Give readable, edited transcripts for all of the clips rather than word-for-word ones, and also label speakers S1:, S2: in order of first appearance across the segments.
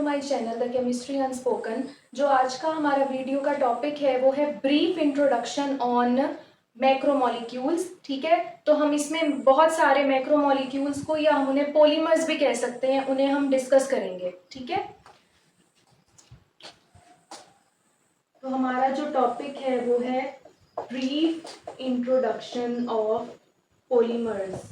S1: To my channel the chemistry unspoken. जो आज का हमारा वीडियो का टॉपिक है वो है ब्रीफ इंट्रोडक्शन ऑन मैक्रोमोलिक्यूल्स। ठीक है, तो हम इसमें बहुत सारे मैक्रोमोलिक्यूल्स को, या हम उन्हें पॉलीमर्स भी कह सकते हैं, उन्हें हम डिस्कस करेंगे। ठीक है, तो हमारा जो टॉपिक है वो है ब्रीफ इंट्रोडक्शन ऑफ पॉलीमर्स।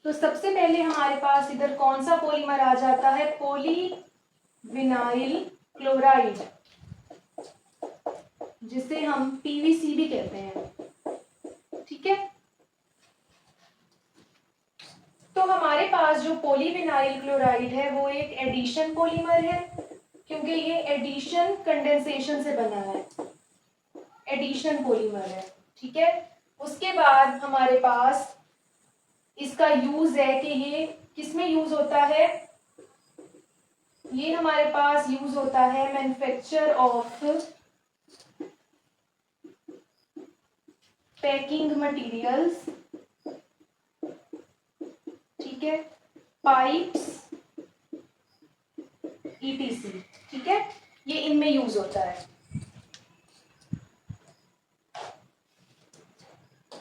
S1: तो सबसे पहले हमारे पास इधर कौन सा पॉलीमर आ जाता है? पॉलीविनाइल क्लोराइड, जिसे हम पीवीसी भी कहते हैं। ठीक है, तो हमारे पास जो पॉलीविनाइल क्लोराइड है वो एक एडिशन पॉलीमर है, क्योंकि ये एडिशन कंडेंसेशन से बना है, एडिशन पॉलीमर है। ठीक है, उसके बाद हमारे पास इसका यूज है कि ये किसमें यूज होता है? ये हमारे पास यूज होता है मैन्युफैक्चर ऑफ पैकिंग मटेरियल्स। ठीक है, पाइप्स, ईटीसी। ठीक है, ये इनमें यूज होता है।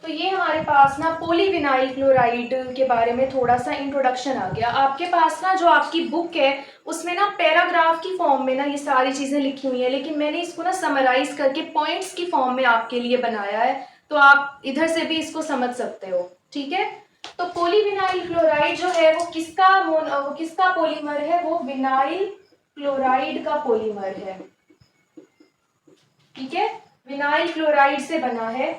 S1: तो ये हमारे पास ना पॉलीविनाइल क्लोराइड के बारे में थोड़ा सा इंट्रोडक्शन आ गया। आपके पास ना जो आपकी बुक है उसमें ना पैराग्राफ की फॉर्म में ना ये सारी चीजें लिखी हुई हैं, लेकिन मैंने इसको ना समराइज करके पॉइंट्स की फॉर्म में आपके लिए बनाया है, तो आप इधर से भी इसको समझ सकते हो। ठीक है, तो पॉलीविनाइल क्लोराइड जो है वो किसका पॉलीमर है? वो विनाइल क्लोराइड का पॉलीमर है। ठीक है, विनाइल क्लोराइड से बना है,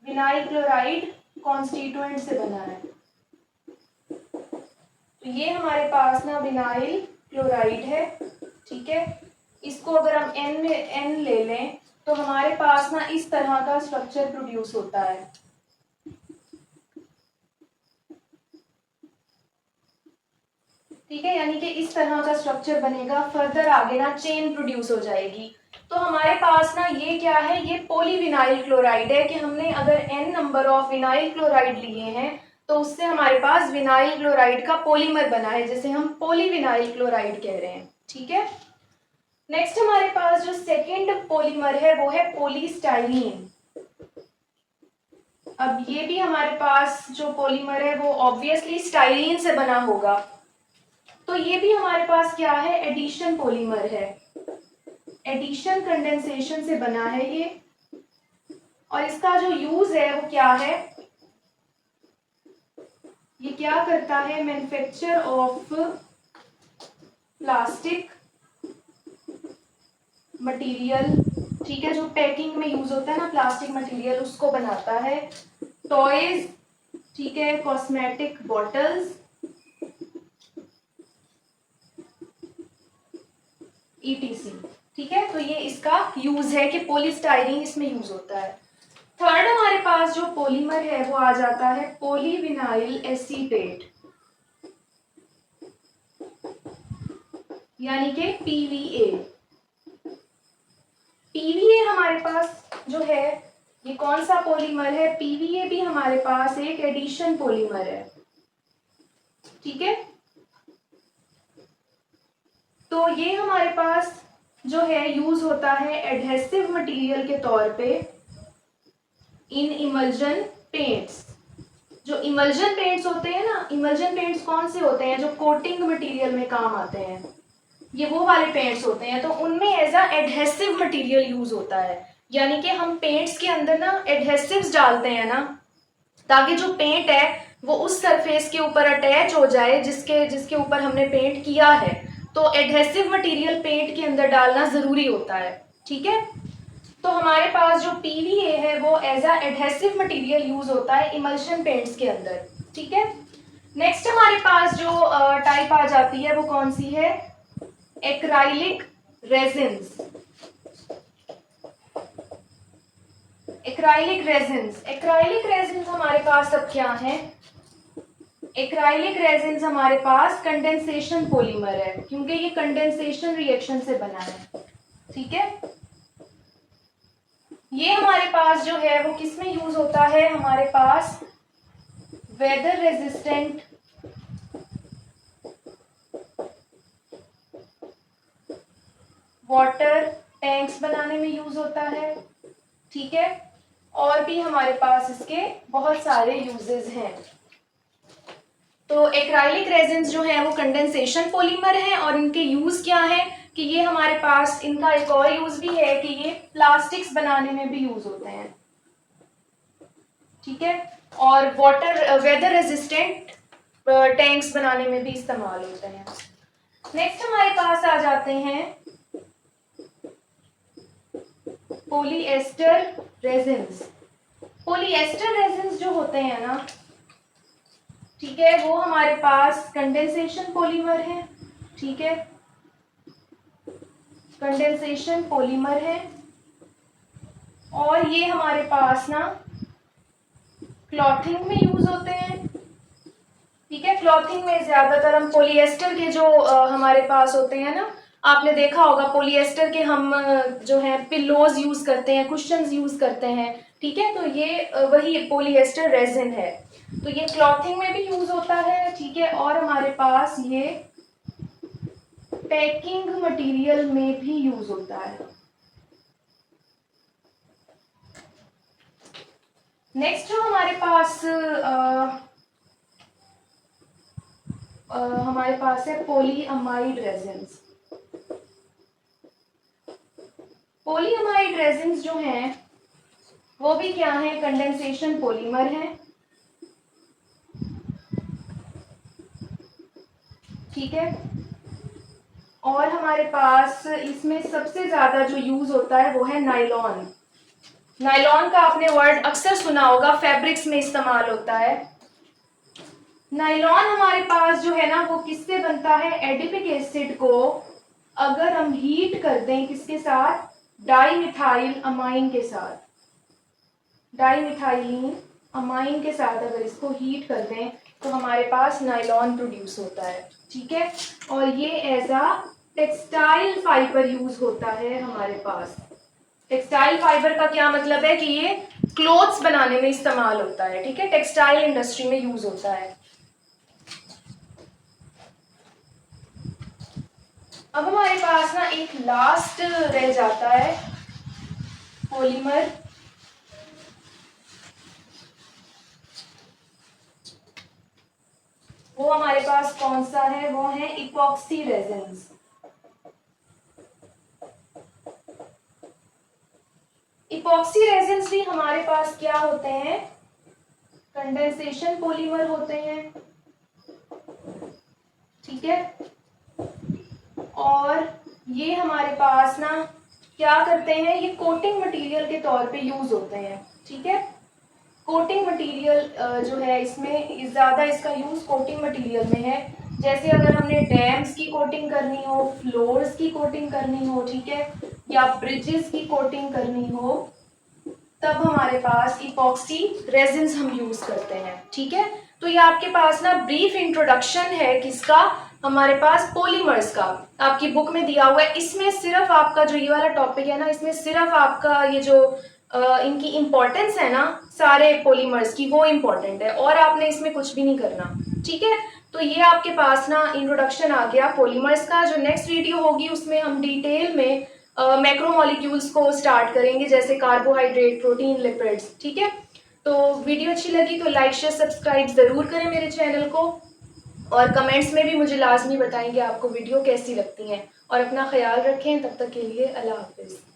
S1: विनाइल क्लोराइड कॉन्स्टिट्यूएंट से बना है। तो ये हमारे पास ना विनाइल क्लोराइड है। ठीक है, इसको अगर हम एन ले लें तो हमारे पास ना इस तरह का स्ट्रक्चर प्रोड्यूस होता है। ठीक है, यानी कि इस तरह का स्ट्रक्चर बनेगा, फर्दर आगे ना चेन प्रोड्यूस हो जाएगी। तो हमारे पास ना ये क्या है? ये पॉलीविनाइल क्लोराइड है कि हमने अगर n number of vinyl chloride लिए हैं तो उससे हमारे पास विनाइल क्लोराइड का पॉलीमर बना है, जिसे हम पॉलीविनाइल क्लोराइड कह रहे हैं। ठीक है, नेक्स्ट हमारे पास जो सेकेंड पॉलीमर है वो है पॉलीस्टाइरीन। अब ये भी हमारे पास जो पॉलीमर है वो ऑब्वियसली स्टाइरीन से बना होगा, तो ये भी हमारे पास क्या है? एडिशन पॉलीमर है, एडिशन कंडेंसेशन से बना है ये। और इसका जो यूज है वो क्या है? ये क्या करता है? Manufacture of plastic material. ठीक है, जो पैकिंग में यूज होता है ना प्लास्टिक मटेरियल, उसको बनाता है। टॉयज, ठीक है, कॉस्मेटिक बॉटल्स, ईटीसी। ठीक है, तो ये इसका यूज है कि पॉलीस्टाइरीन इसमें यूज होता है। थर्ड हमारे पास जो पॉलीमर है वो आ जाता है पॉलीविनाइल एसीटेट, यानी कि पीवीए। पीवीए हमारे पास जो है ये कौन सा पॉलीमर है? पीवीए भी हमारे पास एक एडिशन पॉलीमर है। ठीक है, तो ये हमारे पास जो है यूज होता है एडहेसिव मटेरियल के तौर पे इन इमल्जन पेंट्स। जो इमल्जन पेंट्स होते हैं ना, इमल्जन पेंट्स कौन से होते हैं? जो कोटिंग मटेरियल में काम आते हैं, ये वो वाले पेंट्स होते हैं। तो उनमें as a adhesive material use होता है, यानी कि हम पेंट्स के अंदर ना एडहेसिव्स डालते हैं ना, ताकि जो पेंट है वो उस सरफेस के ऊपर अटैच हो जाए जिसके ऊपर हमने पेंट किया है। तो एडहेसिव मटेरियल पेंट के अंदर डालना जरूरी होता है। ठीक है, तो हमारे पास जो पीवीए है वो as a adhesive material use होता है इमल्शन पेंट्स के अंदर। ठीक है, नेक्स्ट हमारे पास जो टाइप आ जाती है वो कौन सी है? Acrylic resins. Acrylic resins, acrylic resins हमारे पास अब क्या है? एक्राइलिक रेजिन्स हमारे पास कंडेंसेशन पॉलीमर है, क्योंकि ये कंडेंसेशन रिएक्शन से बना है। ठीक है, ये हमारे पास जो है वो किस में यूज होता है, हमारे पास वेदर रेजिस्टेंट वाटर टैंक्स बनाने में यूज होता है, ठीक है। और भी हमारे पास इसके बहुत सारे यूजेस हैं। तो एक्राइलिक रेजिन्स जो है वो कंडेंसेशन पॉलीमर है और इनके यूज क्या है कि ये हमारे पास, इनका एक और यूज भी है कि ये प्लास्टिक्स बनाने में भी यूज होते हैं, ठीक है। और वाटर वेदर रेजिस्टेंट टैंक्स बनाने में भी इस्तेमाल होते हैं। नेक्स्ट हमारे पास आ जाते हैं पॉलीएस्टर रेजिन्स। पॉलीएस्टर रेजिन्स जो होते हैं ना, ठीक है, वो हमारे पास कंडेंसेशन पॉलीमर है, ठीक है, कंडेंसेशन पॉलीमर है। और ये हमारे पास ना क्लॉथिंग में यूज होते हैं, ठीक है। क्लॉथिंग में ज्यादातर हम पॉलीएस्टर के जो हमारे पास होते हैं ना, आपने देखा होगा पॉलीएस्टर के हम जो है पिलोज यूज करते हैं, कुशन्स यूज करते हैं, ठीक है। तो ये वही पॉलीएस्टर रेजिन है। तो ये क्लॉथिंग में भी यूज होता है, ठीक है। और हमारे पास ये पैकिंग मटेरियल में भी यूज होता है। नेक्स्ट जो हमारे पास है पॉलीअमाइड रेजिन्स। पॉलीअमाइड रेजिन्स जो हैं वो भी क्या है, कंडेंसेशन पॉलीमर है, ठीक है। और हमारे पास इसमें सबसे ज्यादा जो यूज होता है वो है नायलॉन। नायलॉन का आपने वर्ड अक्सर सुना होगा, फैब्रिक्स में इस्तेमाल होता है। नायलॉन हमारे पास जो है ना वो किससे बनता है, एडिपिक एसिड को अगर हम हीट कर दें किसके साथ, डाईमिथाइल अमाइन के साथ, डाईमिथाइलिन अमाइन के साथ अगर इसको हीट कर दें तो हमारे पास नायलॉन प्रोड्यूस होता है, ठीक है। और ये as a textile fibre use होता है हमारे पास। टेक्सटाइल फाइबर का क्या मतलब है कि ये क्लोथ्स बनाने में इस्तेमाल होता है, ठीक है, टेक्सटाइल इंडस्ट्री में यूज होता है। अब हमारे पास ना एक लास्ट रह जाता है पॉलीमर, वो हमारे पास कौन सा है, वो है इपॉक्सी रेजिन्स। इपॉक्सी रेजिन्स भी हमारे पास क्या होते हैं, कंडेंसेशन पॉलीमर होते हैं, ठीक है। और ये हमारे पास ना क्या करते हैं, ये कोटिंग मटेरियल के तौर पे यूज होते हैं, ठीक है। कोटिंग मटेरियल जो है इसमें ज्यादा इसका यूज कोटिंग मटेरियल में है। जैसे अगर हमने डैम्स की कोटिंग करनी हो, फ्लोर्स की कोटिंग करनी हो, ठीक है, या ब्रिजेस की कोटिंग करनी हो, तब हमारे पास इपॉक्सी रेजिन्स हम यूज करते हैं, ठीक है। तो ये आपके पास ना ब्रीफ इंट्रोडक्शन है किसका, हमारे पास पॉलीमर्स का, आपकी बुक में दिया हुआ है। इसमें सिर्फ आपका जो ये वाला टॉपिक है ना, इसमें सिर्फ आपका ये जो इनकी इंपॉर्टेंस है ना सारे पॉलीमर्स की, वो इम्पोर्टेंट है, और आपने इसमें कुछ भी नहीं करना, ठीक है। तो ये आपके पास ना इंट्रोडक्शन आ गया पॉलीमर्स का। जो नेक्स्ट वीडियो होगी उसमें हम डिटेल में मैक्रोमोलिक्यूल्स को स्टार्ट करेंगे, जैसे कार्बोहाइड्रेट, प्रोटीन, लिपिड्स, ठीक है। तो वीडियो अच्छी लगी तो लाइक शेयर सब्सक्राइब जरूर करें मेरे चैनल को, और कमेंट्स में भी मुझे लाजमी बताएंगे आपको वीडियो कैसी लगती हैं। और अपना ख्याल रखें, तब तक के लिए अल्लाह हाफिज़।